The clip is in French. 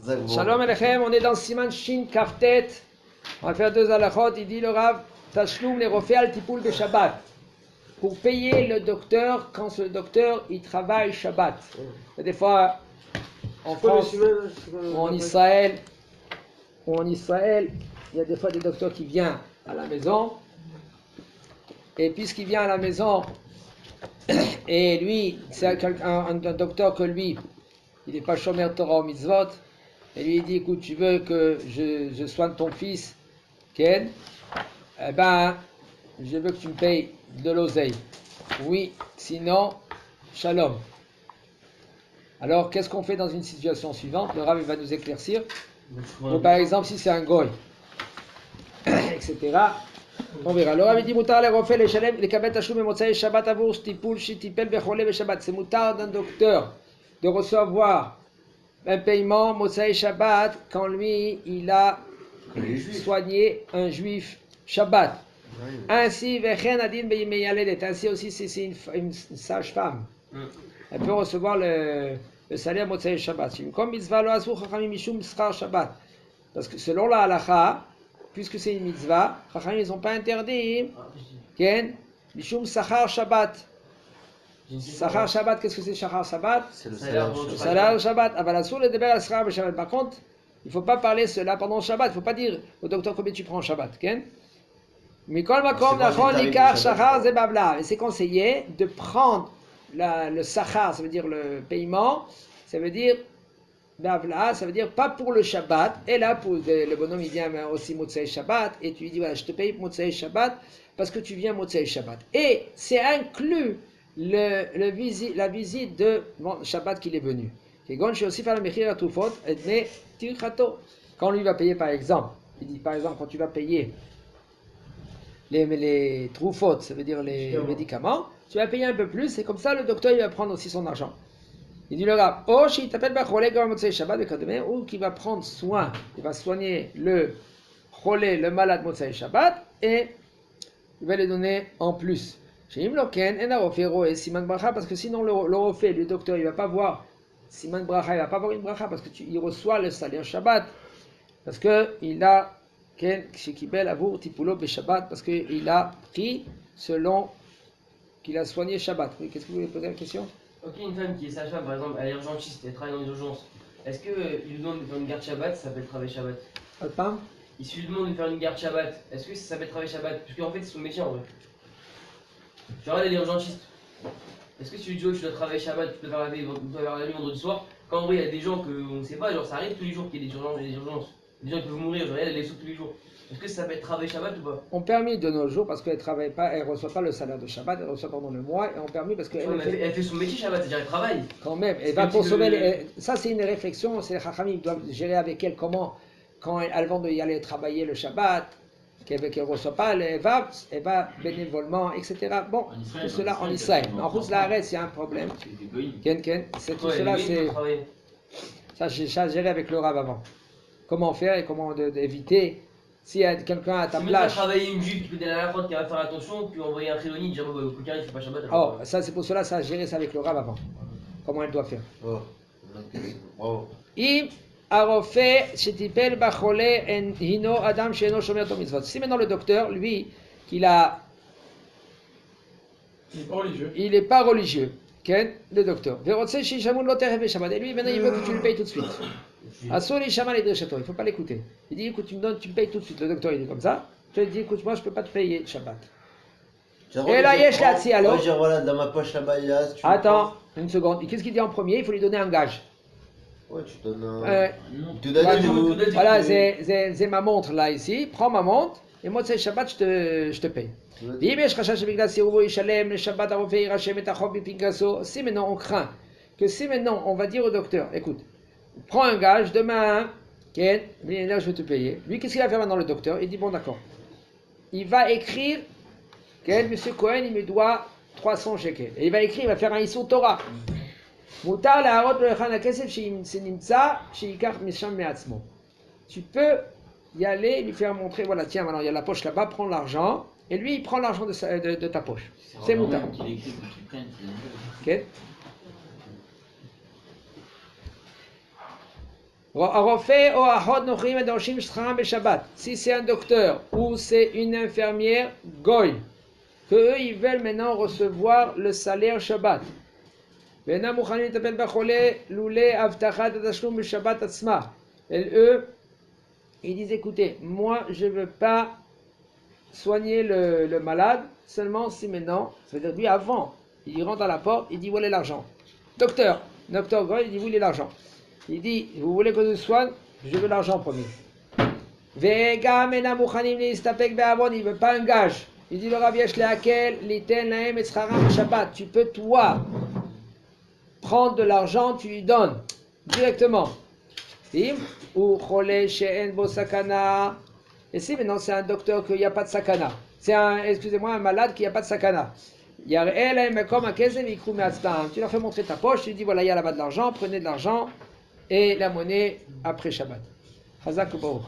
Shalom Alechem, on est dans Siman Shin Kaftet. On va faire deux halachot. Il dit le Rav, Tashlum les refait al tipoul de Shabbat. Pour payer le docteur quand ce docteur il travaille Shabbat. Et des fois en France ou en Israël, il y a des fois des docteurs qui viennent à la maison. Et puisqu'il vient à la maison, et lui, c'est un docteur que lui, il n'est pas Shomer Torah ou Mitzvot, et lui il dit, écoute, tu veux que je soigne ton fils, Ken, eh ben, je veux que tu me payes de l'oseille. Oui, sinon, Shalom. Alors, qu'est-ce qu'on fait dans une situation suivante? Le Rav va nous éclaircir. Donc, par exemple, si c'est un goy, etc., on verra. Le Rav dit, Moutar les refait les shalem, les kabet tachloum et motzai shabbat avour, stipul, shitipel, bechole, beshabbat. C'est moutar d'un docteur de recevoir un paiement motzai shabbat quand lui, il a soigné un juif shabbat. Ainsi, vechen adin beyimeyaledet. Ainsi aussi, si c'est une sage-femme, elle peut recevoir le salaire motzai shabbat. Comme mitzvah lo asur chachamim mishum schar shabbat. Parce que selon la halacha, puisque c'est une mitzvah, chachamim ils n'ont pas interdit, ken mishum sachar shabbat. Sachar shabbat, qu'est-ce que c'est sachar shabbat? C'est le salaire shabbat. Aval asur le deber al schar shabbat. Par contre, il ne faut pas parler cela pendant Shabbat. Il ne faut pas dire au docteur combien tu prends Shabbat. Ken? Mais c'est conseillé de prendre le sachar, ça veut dire le paiement, ça veut dire bavla, ça veut dire pas pour le Shabbat. Et là, pour le bonhomme, il vient aussi Motzei Shabbat, et tu lui dis voilà, je te paye Motzei Shabbat parce que tu viens Motzei Shabbat. Et c'est inclus la visite de Shabbat qu'il est venu. Quand lui va payer, par exemple, il dit par exemple, quand tu vas payer les troufot, ça veut dire les médicaments, tu vas payer un peu plus, et comme ça le docteur il va prendre aussi son argent. Il dit le Rav, ou qui va prendre soin, il va soigner le cholé, le malade Motzei Shabbat, et il va les donner en plus. Parce que sinon le refait, le docteur il ne va pas voir Siman Bracha, il ne va pas voir une Bracha, parce qu'il reçoit le salaire Shabbat, parce qu'il a parce qu'il a pris selon qu'il a soigné Shabbat. Oui, qu'est-ce que vous voulez poser la question? Ok, une femme qui est sage-femme, par exemple, elle est urgentiste, elle travaille dans les urgences. Est-ce qu'il lui demande de faire une garde Shabbat, ça s'appelle travail Shabbat? Attends. Il lui demande de faire une garde Shabbat, est-ce que ça s'appelle travail Shabbat? Parce qu'en fait, c'est son métier en vrai. Tu regardes, elle est urgentiste. Est-ce que si tu lui dis, oh, tu dois travailler Shabbat, tu peux faire la nuit vendredi soir? Quand en vrai, il y a des gens qu'on ne sait pas, genre ça arrive tous les jours qu'il y ait des urgences. Des gens qui peuvent mourir, genre elle les sauve tous les jours. Est-ce que ça s'appelle travail Shabbat ou pas? On permet de nos jours parce qu'elle travaille pas, elle reçoit pas le salaire de Shabbat, elle reçoit pendant le mois et on permet parce qu'elle elle fait son métier Shabbat, c'est-à-dire elle travaille. Quand même, elle va consommer. Ça c'est une réflexion, c'est les Chachamim doivent gérer avec elle comment, quand elle va y aller travailler le Shabbat, qu'elle ne reçoit pas, elle va bénévolement, etc. Bon, tout cela en Israël. En Rouz Laaretz, il y a un problème. C'est tout cela, c'est ça j'ai géré avec le Rav avant. Comment faire et comment éviter. S'il y a quelqu'un à ta place. Si tu travailler une jupe, tu peux donner à la fois qui va faire attention, puis envoyer un chiloni, dire que quelqu'un ne fait pas Shabbat. Oh, ça c'est pour cela, ça a géré ça avec le Rav avant. Comment elle doit faire. Si maintenant le docteur, lui, il n'est pas religieux. Le docteur. Et lui, maintenant, il veut que tu le payes tout de suite. Il ne faut pas l'écouter. Il dit, écoute, tu me payes tout de suite. Le docteur, il est comme ça. Je te dis, écoute, moi, je ne peux pas te payer Shabbat. Et là, Yesh Latsi, alors. Voilà, dans ma poche là-bas, il y a. Attends, une seconde. Et qu'est-ce qu'il dit en premier? Il faut lui donner un gage. Ouais, tu donnes un. Voilà, c'est ma montre là, ici. Prends ma montre. Et moi, c'est Shabbat, je te paye. Si maintenant on craint que si maintenant on va dire au docteur, écoute, prends un gage, demain, là je vais te payer. Lui, qu'est-ce qu'il va faire maintenant le docteur? Il dit, bon d'accord. Il va écrire, monsieur Cohen, il me doit 300 shekels. Et il va écrire, il va faire un Issur Torah. Tu peux y aller, lui faire montrer, voilà, tiens, maintenant il y a la poche là-bas, prends l'argent. Et lui, il prend l'argent de ta poche. C'est moutar. Ok. Si c'est un docteur ou c'est une infirmière, goy, que eux ils veulent maintenant recevoir le salaire Shabbat. Et eux, ils disent écoutez, moi je ne veux pas soigner le malade, seulement si maintenant, c'est-à-dire lui avant, il rentre à la porte, il dit voilà l'argent. Docteur Goy, il dit vous voulez l'argent. Il dit vous voulez que je soigne, je veux l'argent premier. Il ne veut pas un gage. Il dit le Rav Yesh lehakel liten lahem et scharam Shabbat. Tu peux toi prendre de l'argent, tu lui donnes directement. Ou chole she'en bo sakana. Et si maintenant c'est un docteur qu'il n'y a pas de sakana, c'est un malade qui n'y a pas de sakana. Tu leur fais montrer ta poche, tu lui dis voilà, il y a là-bas de l'argent, prenez de l'argent et la monnaie après Shabbat. Hazak Baruch.